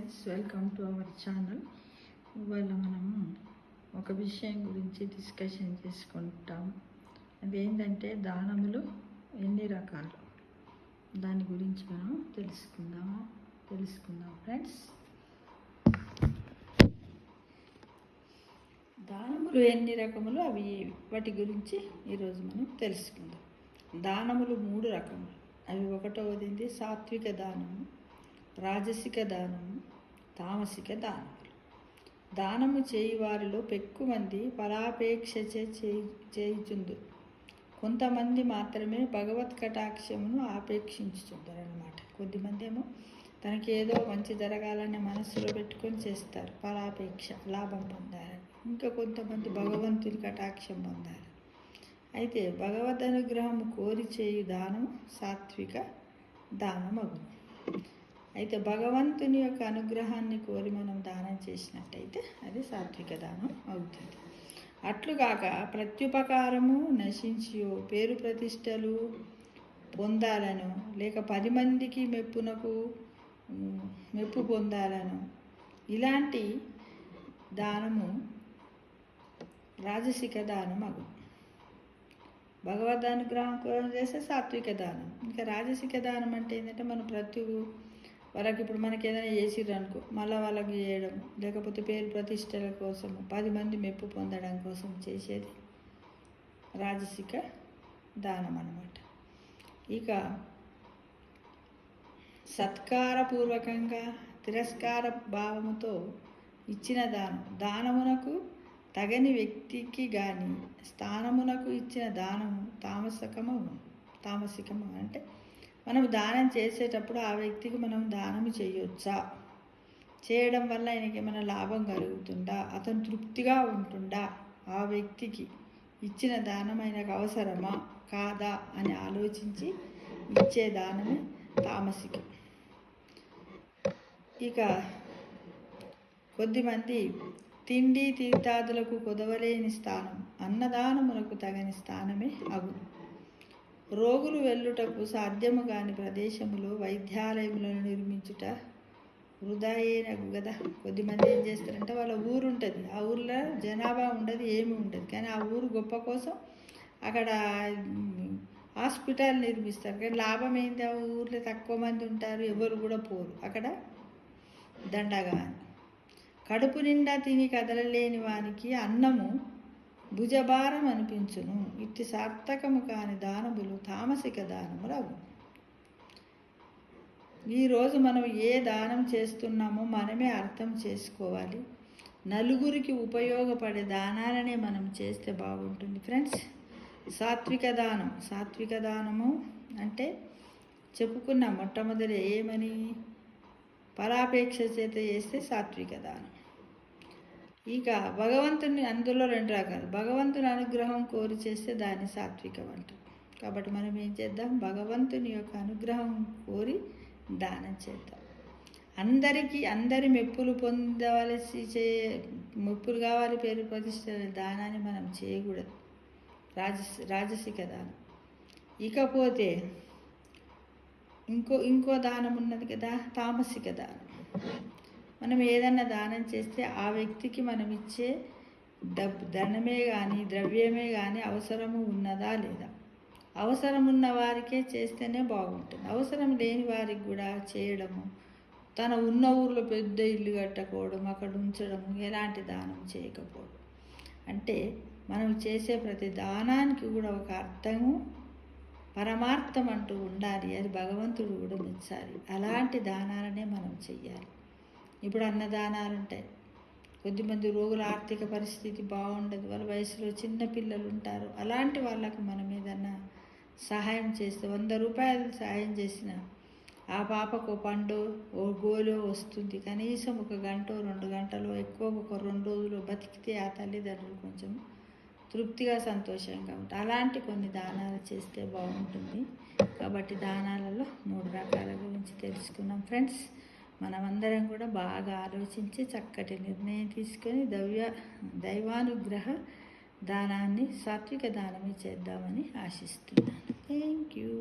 Friends, welcome to our channel. ఇవాళ మనము ఒక విషయం గురించి డిస్కషన్ చేసుకుంటాం. అదేంటంటే దానములు ఎన్ని రకాలు, దాని గురించి మనం తెలుసుకుందాం ఫ్రెండ్స్. దానములు ఎన్ని రకములు, అవి వాటి గురించి ఈరోజు మనం తెలుసుకుందాం. దానములు 3 రకములు. అవి ఒకటవది సాత్విక దానము, రాజసిక దానము, తామసిక దానములు. దానము చేయి వారిలో పెక్కుమంది ఫలాపేక్ష చేయుచుందు, కొంతమంది మాత్రమే భగవత్ కటాక్షమును ఆపేక్షించుచుందరన్నమాట. కొద్దిమంది ఏమో తనకి ఏదో మంచి జరగాలని మనస్సులో పెట్టుకొని చేస్తారు, ఫలాపేక్ష, లాభం పొందాలని. ఇంకా కొంతమంది భగవంతుని కటాక్షం పొందాలి. అయితే భగవద్ అనుగ్రహం కోరి చేయు దానము సాత్విక దానమగును. అయితే భగవంతుని యొక్క అనుగ్రహాన్ని కోరి మనం దానం చేసినట్టయితే అది సాత్విక దానం అవుతుంది. అట్లుగాక ప్రత్యుపకారము నశించియో పేరు ప్రతిష్టలు పొందాలను, లేక 10 మందికి మెప్పు పొందాలను, ఇలాంటి దానము రాజసిక దానం అగును. భగవద్ అనుగ్రహం కోసం చేస్తే సాత్విక దానం. ఇంకా రాజసిక దానం అంటే ఏంటంటే మనం వాళ్ళకి ఇప్పుడు మనకి ఏదైనా చేసిర్రు అనుకో, మళ్ళీ వాళ్ళకి చేయడం, లేకపోతే పేరు ప్రతిష్టల కోసము 10 మంది మెప్పు పొందడం కోసం చేసేది రాజసిక దానం అన్నమాట. ఇక సత్కారపూర్వకంగా తిరస్కార భావముతో ఇచ్చిన దానమునకు తగని వ్యక్తికి కానీ స్థానమునకు ఇచ్చిన దానము తామసికము. అంటే మనం దానం చేసేటప్పుడు ఆ వ్యక్తికి మనం దానం చేయొచ్చా, చేయడం వల్ల ఆయనకి ఏమైనా లాభం కలుగుతుందా, అతను తృప్తిగా ఉంటుందా, ఆ వ్యక్తికి ఇచ్చిన దానం ఆయనకు అవసరమా కాదా అని ఆలోచించి ఇచ్చే దానమే తామసికం. ఇక కొద్దిమంది తిండి తీర్థాదులకు కొదవలేని స్థానం, అన్నదానములకు తగని స్థానమే అగును. రోగులు వెళ్ళుటకు సాధ్యము కాని ప్రదేశములో వైద్యాలయములను నిర్మించుట వృధాయేనగు కదా. కొద్దిమంది ఏం చేస్తారంటే, వాళ్ళ ఊరు ఉంటుంది, ఆ ఊర్లో జనాభా ఉండదు, ఏమి ఉండదు, కానీ ఆ ఊరు గొప్ప కోసం అక్కడ హాస్పిటల్ నిర్మిస్తారు. కానీ లాభం ఏంటి, ఆ ఊర్లో తక్కువ మంది ఉంటారు, ఎవరు కూడా పోరు, అక్కడ దండగా. కడుపు నిండా తిని కదలలేని వానికి అన్నము భుజభారం అనిపించును. ఇట్టి సార్థకము కాని దానములు తామసిక దానములు. ఈరోజు మనం ఏ దానం చేస్తున్నామో మనమే అర్థం చేసుకోవాలి. నలుగురికి ఉపయోగపడే దానాలనే మనం చేస్తే బాగుంటుంది ఫ్రెండ్స్. సాత్విక దానము అంటే చెప్పుకున్న మొట్టమొదటి ఏమని, ఫలాపేక్ష చేత చేస్తే సాత్విక దానం. ఇక భగవంతుని, అందులో 2 రకాలు. భగవంతుని అనుగ్రహం కోరి చేస్తే దాన్ని సాత్వికం అంటారు. కాబట్టి మనం ఏం చేద్దాం, భగవంతుని యొక్క అనుగ్రహం కోరి దానం చేద్దాం. అందరి మెప్పులు మెప్పులు కావాలి, పేరు ప్రతిష్ట దానాన్ని మనం చేయకూడదు, రాజసిక దానం. ఇకపోతే ఇంకో దానం ఉన్నది కదా, తామసిక దానం. మనం ఏదన్నా దానం చేస్తే ఆ వ్యక్తికి మనం ఇచ్చే ధనమే కానీ ద్రవ్యమే కానీ అవసరము ఉన్నదా లేదా, అవసరం ఉన్న వారికే చేస్తేనే బాగుంటుంది. అవసరం లేని వారికి కూడా చేయడము, తన ఉన్న ఊర్లో పెద్ద ఇల్లు కట్టుకోవడం, అక్కడ ఉంచడము, ఎలాంటి దానం చేయకపోవడం. అంటే మనం చేసే ప్రతి దానానికి కూడా ఒక అర్థము, పరమార్థం అంటూ ఉండాలి. అది భగవంతుడు కూడా మెచ్చాలి. అలాంటి దానాలనే మనం చెయ్యాలి. ఇప్పుడు అన్నదానాలు ఉంటాయి. కొద్దిమంది రోగుల ఆర్థిక పరిస్థితి బాగుండదు, వాళ్ళ వయసులో చిన్న పిల్లలు ఉంటారు. అలాంటి వాళ్ళకు మనం ఏదన్నా సహాయం చేస్తే, 100 రూపాయలు సహాయం చేసిన ఆ పాపకు పండు ఓ గోలో వస్తుంది. కనీసం 1 గంట 2 గంటలో, ఎక్కువ ఒక 2 రోజులు బతికితే ఆ తల్లిదండ్రులు కొంచెం తృప్తిగా సంతోషంగా ఉంటారు. అలాంటి కొన్ని దానాలు చేస్తే బాగుంటుంది. కాబట్టి దానాలలో 3 రకాల గురించి తెలుసుకున్నాం ఫ్రెండ్స్. మనమందరం కూడా బాగా ఆలోచించి చక్కటి నిర్ణయం తీసుకొని దైవానుగ్రహ దానాన్ని సాత్విక దానమే చేద్దామని ఆశిస్తున్నాను. Thank you.